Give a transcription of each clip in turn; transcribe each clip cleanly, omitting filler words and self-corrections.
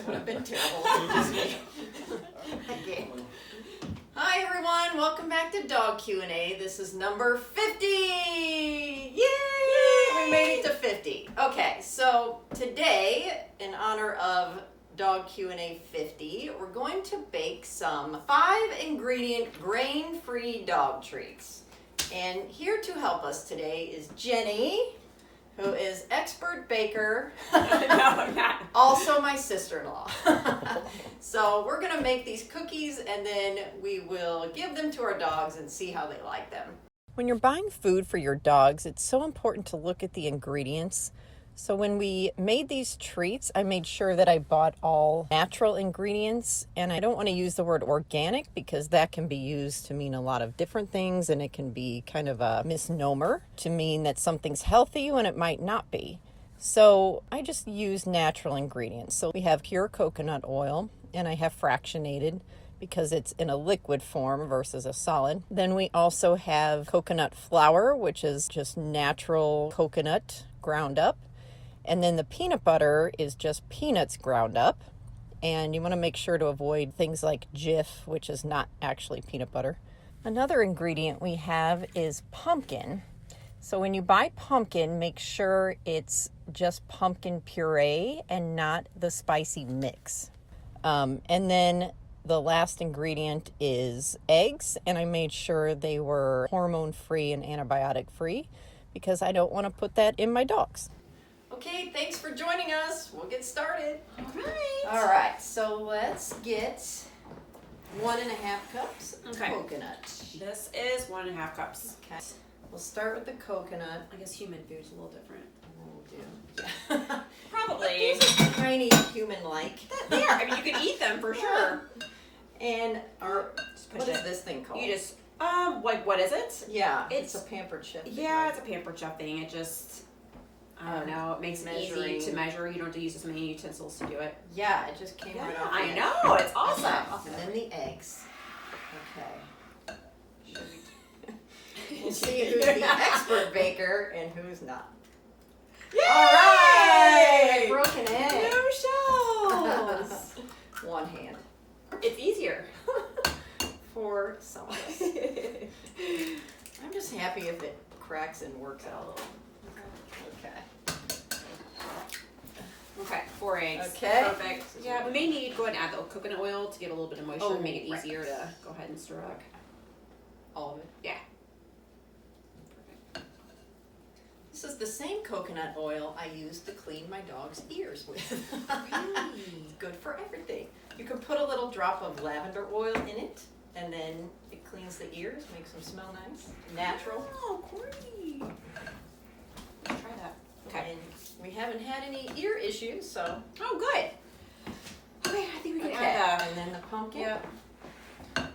would have been terrible. Okay. Hi everyone, welcome back to Dog Q&A. This is number 50. Yay! We made it to 50. Okay, so today, in honor of Dog Q&A 50, we're going to bake some 5-ingredient grain-free dog treats. And here to help us today is Jenny, who is expert baker. No, I'm not. Also my sister-in-law. So we're gonna make these cookies and then we will give them to our dogs and see how they like them. When you're buying food for your dogs, it's so important to look at the ingredients. So when we made these treats, I made sure that I bought all natural ingredients, and I don't want to use the word organic because that can be used to mean a lot of different things, and it can be kind of a misnomer to mean that something's healthy when it might not be. So I just use natural ingredients. So we have pure coconut oil, and I have fractionated because it's in a liquid form versus a solid. Then we also have coconut flour, which is just natural coconut ground up. And then the peanut butter is just peanuts ground up. And you want to make sure to avoid things like Jif, which is not actually peanut butter. Another ingredient we have is pumpkin. So when you buy pumpkin, make sure it's just pumpkin puree and not the spicy mix. And then the last ingredient is eggs. And I made sure they were hormone-free and antibiotic-free because I don't want to put that in my dogs. Okay, thanks for joining us. We'll get started. All right, so let's get 1.5 cups of coconut. This is 1.5 cups. Okay, we'll start with the coconut. I guess human food's a little different. We'll do. Probably. These are tiny human-like. They are. I mean, you could eat them for sure. And what is this thing called? You just, like, what is it? Yeah, it's a pampered chef. Yeah, it's a pampered chef thing. It just, I don't know, it makes it easy to measure. You don't have to use as many utensils to do it. Yeah, it just came right off. I know, it's awesome. And then the eggs. Okay. We'll see who's the expert baker and who's not. Yay! All right! Broken egg. No shells. One hand. It's easier. For some of us. I'm just happy if it cracks and works out. Okay. Okay, 4 eggs. Okay. Perfect. Yeah, we may need to go ahead and add the coconut oil to get a little bit of moisture and make it easier to go ahead and stir up. All of it? Yeah. This is the same coconut oil I use to clean my dog's ears with. It's good for everything. You can put a little drop of lavender oil in it, and then it cleans the ears, makes them smell nice, natural. Oh, corny. Let's try that. Okay. And we haven't had any ear issues, so. Oh, good. Okay, I think we can add that. And then the pumpkin. Yep.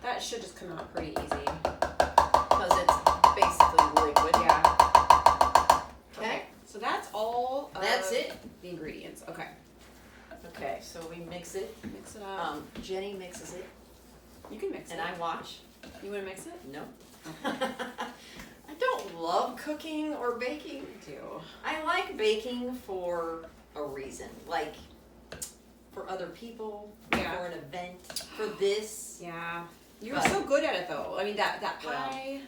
That should just come out pretty easy. Because it's basically liquid. Yeah. Okay. So that's all. That's it. The ingredients. Okay. Okay, so we mix it. Mix it up. Jenny mixes it. You can mix it. And I watch. You want to mix it? No. Okay. I don't love cooking or baking. Me too. I like baking for a reason, like for other people, for an event, for this. Yeah. You're so good at it though. I mean, that pie.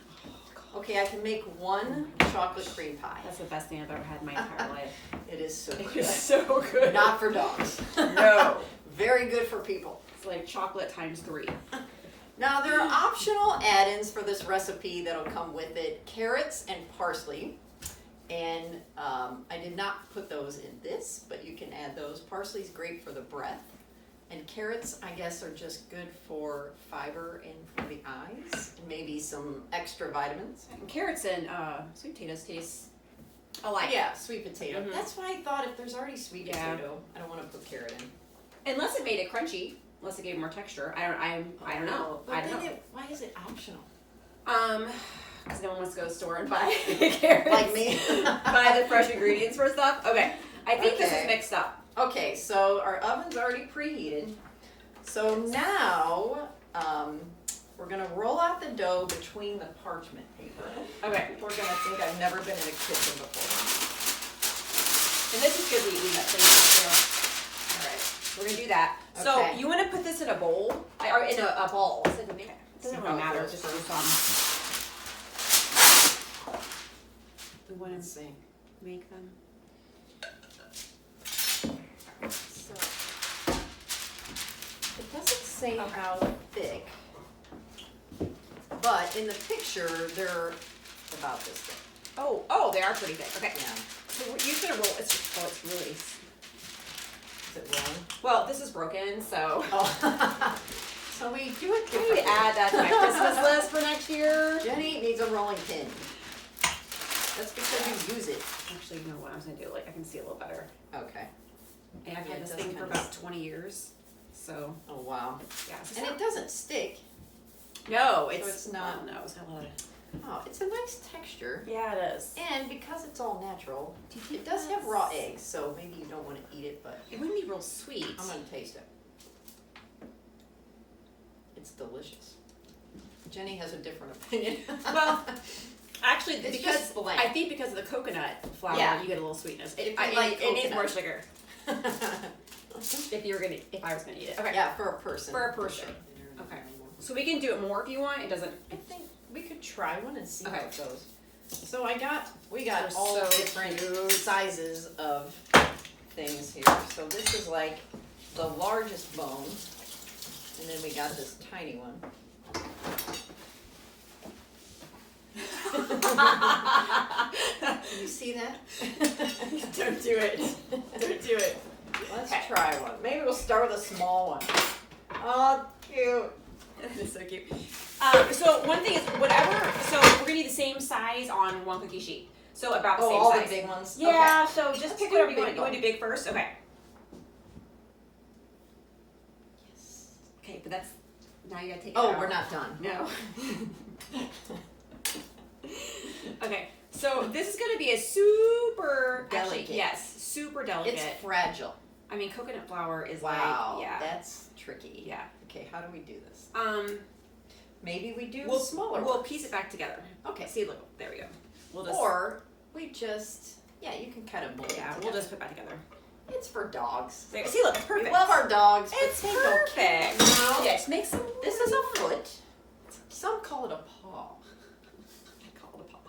Okay, I can make one chocolate cream pie. That's the best thing I've ever had in my entire life. It is so good. It's so good. Not for dogs. No. Very good for people. It's like chocolate times 3. Now, there are optional add-ins for this recipe that'll come with it. Carrots and parsley. And I did not put those in this, but you can add those. Parsley's great for the breath. And carrots, I guess, are just good for fiber and for the eyes. And maybe some extra vitamins. And carrots and sweet potatoes taste alike. Yeah, sweet potato. Mm-hmm. That's why I thought if there's already sweet potato, I don't want to put carrot in. Unless it made it crunchy. Unless it gave more texture. I don't know. But I don't know. Why is it optional? Because no one wants to go to the store and buy carrots. Like me. Buy the fresh ingredients for stuff. Okay. I think this is mixed up. Okay, so our oven's already preheated. So now we're gonna roll out the dough between the parchment paper. Okay. People are gonna think I've never been in a kitchen before. And this is because we got things. All right. we're gonna do that. Okay. So you want to put this in a bowl or in a ball. It doesn't really matter. Just do some. We want to make them. So it doesn't say how thick, but in the picture they're about this thick. Oh, they are pretty thick. Okay. Yeah. So you're just gonna roll. It's really. Is it rolling? Well, this is broken, so. Oh. So we do it I differently. need to add that to my Christmas list for next year. Jenny needs a rolling pin. That's because you use it. Actually, you know what I was gonna do? Like I can see a little better. Okay. And I've Yeah, had it this does thing for kinda about 20 years, so. Oh wow. Yeah. And it doesn't stick. No, it's not- No, it's got a lot of. Oh, it's a nice texture. Yeah, it is. And because it's all natural, it does have raw eggs, so maybe you don't want to eat it, but It wouldn't be real sweet. I'm going to taste it. It's delicious. Jenny has a different opinion. Well, actually, It's because just bland. I think because of the coconut flour, Yeah. you get a little sweetness. If you It like needs coconut. more sugar. If I was gonna eat it. Okay. Yeah, for a person. For a person. Okay. So we can do it more if you want. It doesn't. I think we could try one and see how Okay. it goes. So we got They're all so different cute. sizes of things here. So this is like the largest bone, and then we got this tiny one. You see that? Don't do it. Don't do it. Let's Okay. try one. Maybe we'll start with a small one. Oh, cute. It's so cute. So one thing is whatever. So we're gonna need the same size on one cookie sheet. So about the same all size. the big ones? Yeah. So just Let's pick do whatever a you want. big You want to one. do big first? Okay. Yes. Okay, but that's now you gotta take it Oh, out. we're not done. No. Okay, so this is going to be a super Delicate. Actually, yes, super delicate. It's fragile. I mean, coconut flour is Wow. like, yeah, That's tricky. yeah. Okay, how do we do this? Maybe we do We'll smaller We'll ones. piece it back together. Okay. See, look, there we go. We'll just Or we just, yeah, you can kind of mold it yeah, together. we'll just put it back together. It's for dogs. There, see, look, it's We perfect. love our dogs. But It's they don't care. perfect. No. Yes, make some. This is a foot. Some call it a paw. I call it a paw.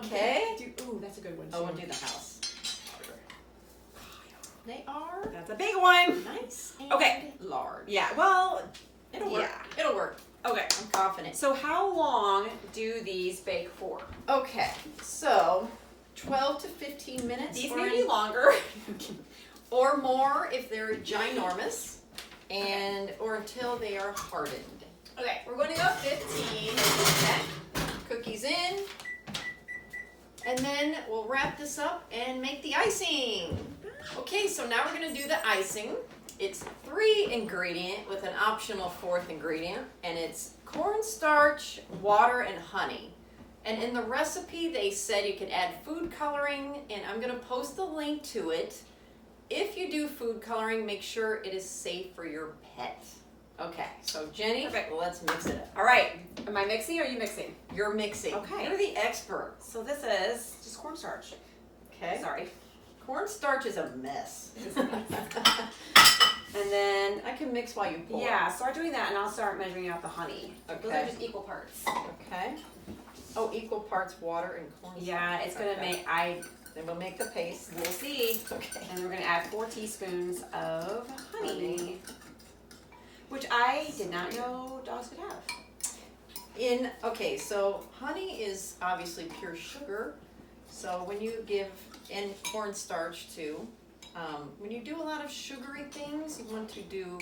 Okay. Ooh, that's a good one. Oh, too. we'll do the house. They are That's a big one. nice and Okay. large. Yeah. Well. It'll work. Yeah. It'll work. Okay. I'm confident. So how long do these bake for? Okay, so 12 to 15 minutes. These or may be longer. or more if they're ginormous, and or until they are hardened. Okay. We're going to go 15. Okay. Cookies in, and then we'll wrap this up and make the icing. Okay, so now we're going to do the icing. It's 3 ingredient with an optional 4th ingredient, and it's cornstarch, water, and honey. And in the recipe, they said you could add food coloring, and I'm going to post the link to it. If you do food coloring, make sure it is safe for your pet. Okay, so Jenny, Perfect. let's mix it up. All right. Am I mixing or are you mixing? You're mixing. Okay. You're the expert. So this is just cornstarch. Okay. Sorry. Cornstarch is a mess. And then I can mix while you pour. yeah, start doing that, and I'll start measuring out the honey. Those Okay. are just equal parts. Okay. Oh, equal parts water and cornstarch. Yeah, it's gonna Okay. make. Then we'll make the paste. We'll see. Okay. And we're gonna add 4 teaspoons of honey, which I did not know dogs could have. Okay, so honey is obviously pure sugar. So when you give, and cornstarch too, when you do a lot of sugary things, you want to do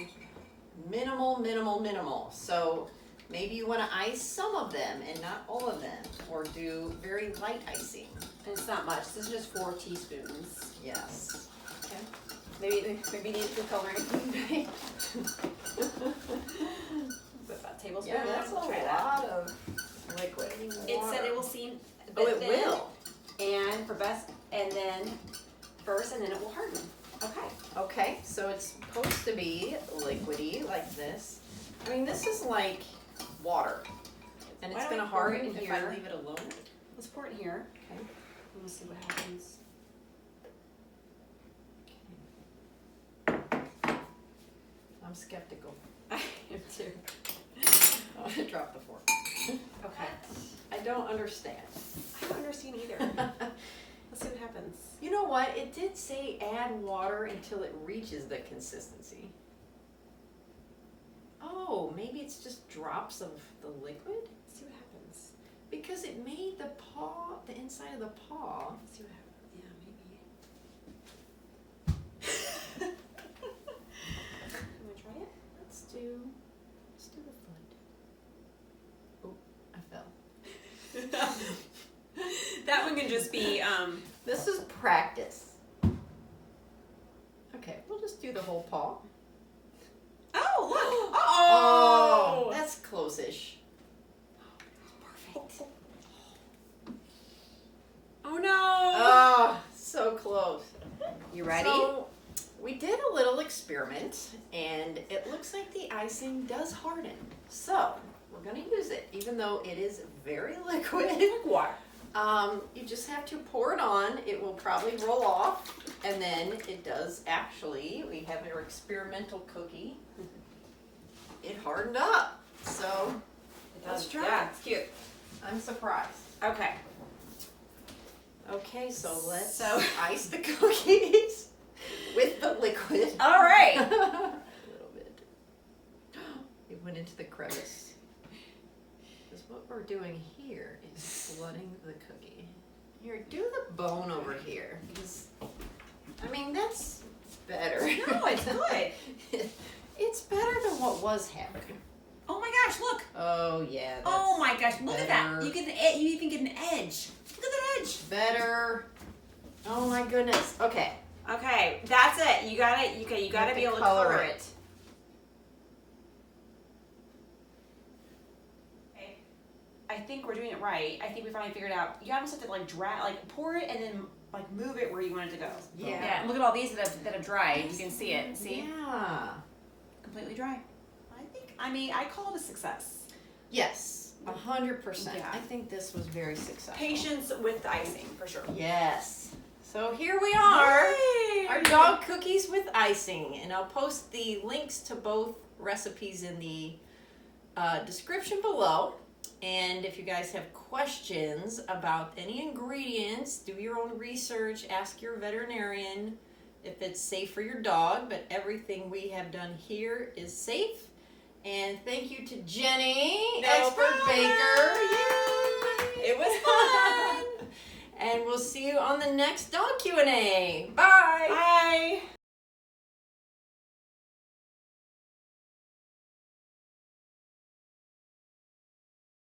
minimal. So maybe you want to ice some of them and not all of them, or do very light icing. And it's not much. This is just 4 teaspoons. Yes. Okay. Maybe need food coloring. About a tablespoon. Yeah, that's a Try lot of liquid. It said it will seem a Oh, bit it thin, will. and for best, and then first, and then it will harden. Okay. Okay, so it's supposed to be liquidy like this. I mean, this is like water, and Why it's don't gonna we pour it harden in if I here? leave it alone. Let's pour it in here. Okay. And we'll see what happens. I'm skeptical. I am too. I'm going to drop the fork. Okay. I don't understand. I don't understand either. Let's see what happens. You know what? It did say add water until it reaches the consistency. Oh, maybe it's just drops of the liquid? Let's see what happens. Because it made the paw, the inside of the paw. Let's see what happens. Yeah, maybe. You want to try it? Let's do the foot. Oh, I fell. That one can just be, This is practice. Okay, we'll just do the whole paw. oh, look. Oh, that's close-ish. Perfect. Oh no. Oh, so close. You ready? So, we did a little experiment, and it looks like the icing does harden. So, we're going to use it, even though it is very liquid. Like water. You just have to pour it on. It will probably roll off, and then it does actually. We have our experimental cookie. It hardened up, so let's try. Yeah, it's cute. I'm surprised. Okay. Okay, so let's So- ice the cookies with the liquid. All right. A little bit. It went into the crevice. Because what we're doing here is flooding the cookie. Here, do the bone over here. Because, I mean, that's better. No, it's good. It's better than what was happening. Oh my gosh, look. Oh, yeah. That's Oh my gosh, look at that. better. You even get an edge. Look at that edge. Better. Oh my goodness. Okay. Okay, that's it. You gotta be able to color it. Okay. I think we're doing it right. I think we finally figured it out. You almost have to pour it and then like move it where you want it to go. Yeah. Look at all these that have dried. You can see it. See? Yeah. Completely dry. I call it a success. Yes. 100%. Yeah. I think this was very successful. Patience with the icing, for sure. Yes. So here we are. Yay! Our dog cookies with icing. And I'll post the links to both recipes in the description below. And if you guys have questions about any ingredients, do your own research, ask your veterinarian if it's safe for your dog. But everything we have done here is safe. And thank you to Jenny, expert baker. Yay! It was fun. And we'll see you on the next dog Q&A. Bye. Bye.